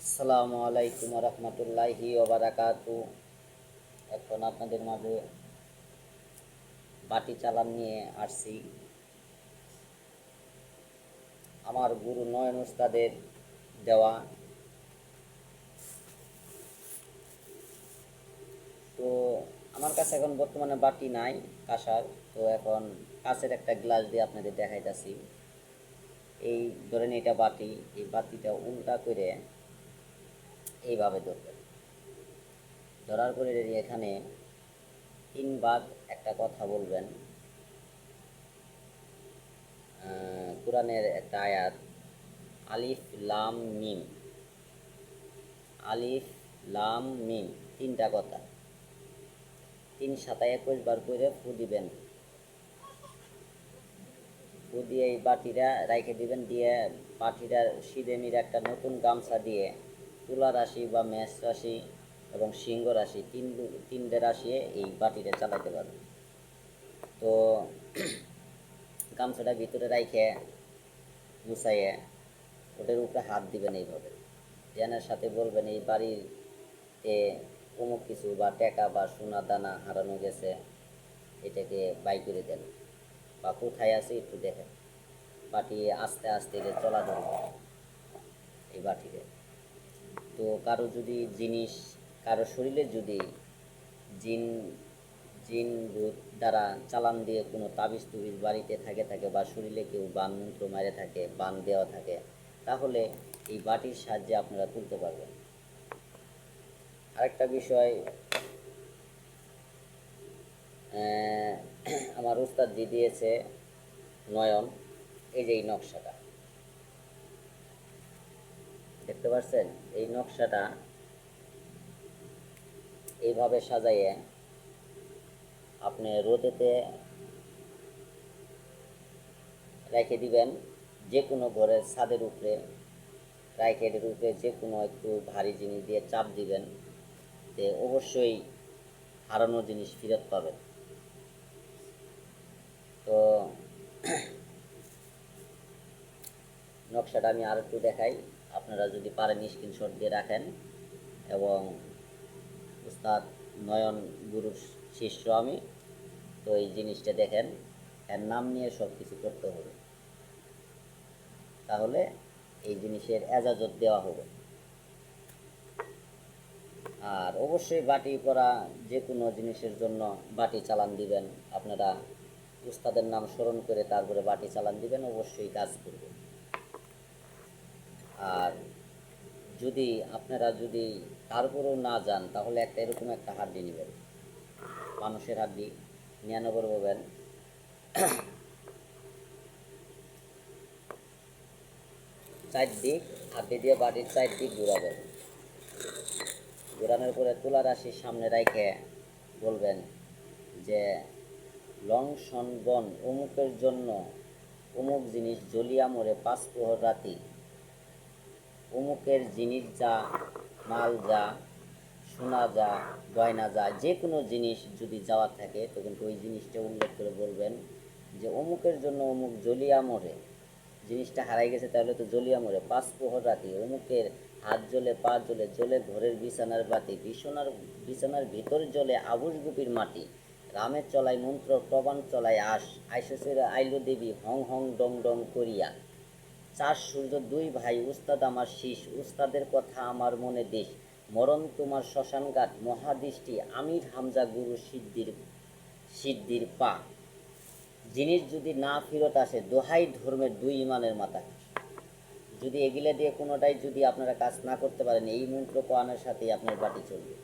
আসসালামু আলাইকুম রহমতুল্লাহি ওবারাকাতু। এখন আপনাদের মাঝে বাটি চালান নিয়ে আসছি। আমার গুরু নয়ন উস্তাদের দেওয়া। তো আমার কাছে এখন বর্তমানে বাটি নাই কাঁসার। তো এখন কাঁচের একটা গ্লাস দিয়ে আপনাদের দেখাইতেছি। এই ধরেন এটা বাটি, এই বাটিটা উল্টা করে এইভাবে ধরবেন। ধরার পরে এখানে 3 বার একটা কথা বলবেন। কোরআনের একটা আয়াত, আলিফ লাম মিম, আলিফ লাম মিম, 3টা কথা 3 7 21 বার করে ফু দিবেন। ফু দিয়ে এই বাটিটা রাইখে দিবেন, দিয়ে বাটিটা সিধে মিলে একটা নতুন গামছা দিয়ে তুলা রাশি বা মেষ রাশি এবং সিংহ রাশি তিনটে রাশি এই বাটিটা চালাতে পারবেন। তো গামছাটা ভিতরে রাইখে গুছাইয়ে ওটার উপরে হাত দিবেন এইভাবে। জ্ঞানের সাথে বলবেন এই বাড়ির এ অমুক কিছু বা টাকা বা সোনা দানা হারানো গেছে, এটাকে বাই করে দেন বা কোথায় আছে একটু দেখেন। বাটি আস্তে আস্তে চলা ধরবে এই বাটিতে। তো কারো যদি জিনিস, কারো শরীরে যদি জিন জিন ভূত দ্বারা চালান দিয়ে কোনো তাবিজ তুবিজ বাড়িতে থাকে বা শরীরে কেউ বান মন্ত্র মারে থাকে, বান দেওয়া থাকে, তাহলে এই বাটির সাহায্যে আপনারা তুলতে পারবেন। আরেকটা বিষয়, আমার উস্তাদ জি দিয়েছে নয়ন, এই যে এই নকশাটা দেখতে পাচ্ছেন, এই নকশাটা এইভাবে সাজাইয়ে আপনি রোদেতে রেখে দিবেন। যে কোনো ঘরের ছাদের উপরে রাইখে এর উপরে যে কোনো একটু ভারী জিনিস দিয়ে চাপ দিবেন, যে অবশ্যই হারানো জিনিস ফেরত পাবেন। তো নকশাটা আমি আর একটু দেখাই, আপনারা যদি পারেন স্ক্রিনশট দিয়ে রাখেন। এবং উস্তাদ নয়ন গুরুর শিষ্য আমি, তো এই জিনিসটা দেখেন, এর নাম নিয়ে সব কিছু করতে হবে, তাহলে এই জিনিসের এজাজত দেওয়া হবে। আর অবশ্যই বাটি করা যে কোনো জিনিসের জন্য বাটি চালান দিবেন আপনারা, উস্তাদের নাম স্মরণ করে তারপরে বাটি চালান দিবেন, অবশ্যই কাজ করবে। আর যদি আপনারা যদি তারপরেও না যান, তাহলে একটা এরকম একটা হাড্ডি নেবেন, মানুষের হাড্ডি 99 পাবেন। চারদিক হাড্ডি দিয়ে বাটির চারদিক ঘুরাবেন। ঘোরানোর পরে তুলা রাশির সামনে রাইখে বলবেন যে লং সন বন অমুকের জন্য অমুক জিনিস জ্বলিয়া মরে 5 প্রহর রাতি, অমুকের জিনিস যা, মাল যা, সোনা যা, গয়না যা, যে কোনো জিনিস যদি যাওয়ার থাকে তখন ওই জিনিসটা উল্লেখ করে বলবেন যে অমুকের জন্য অমুক জ্বলিয়া মরে। জিনিসটা হারাই গেছে, তাহলে তো জ্বলিয়া মরে 5 প্রহর রাতি, অমুকের হাত জ্বলে, পা জ্বলে, জ্বলে ঘরের বিছানার বাতি, বিছানার ভিতর জ্বলে আবুস গুপির মাটি, রামের চলায় মন্ত্র প্রবাণ চলায় আইসের আইলো দেবী হং হং ডং ডং করিয়া, 4 সূর্য 2 ভাই, উস্তাদ আমার শীষ, উস্তাদের কথা আমার মনে দেশ, মরণ তোমার শ্মশানঘাট মহাদৃষ্টি, আমির হামজা গুরু সিদ্ধির পা। জিনিস যদি না ফেরত আসে, দোহাই ধর্মের 2 ইমানের মাথা। যদি এগুলো দিয়ে কোনোটাই যদি আপনারা কাজ না করতে পারেন, এই মন্ত্র পাওয়ানোর সাথেই আপনার বাটি চলবে।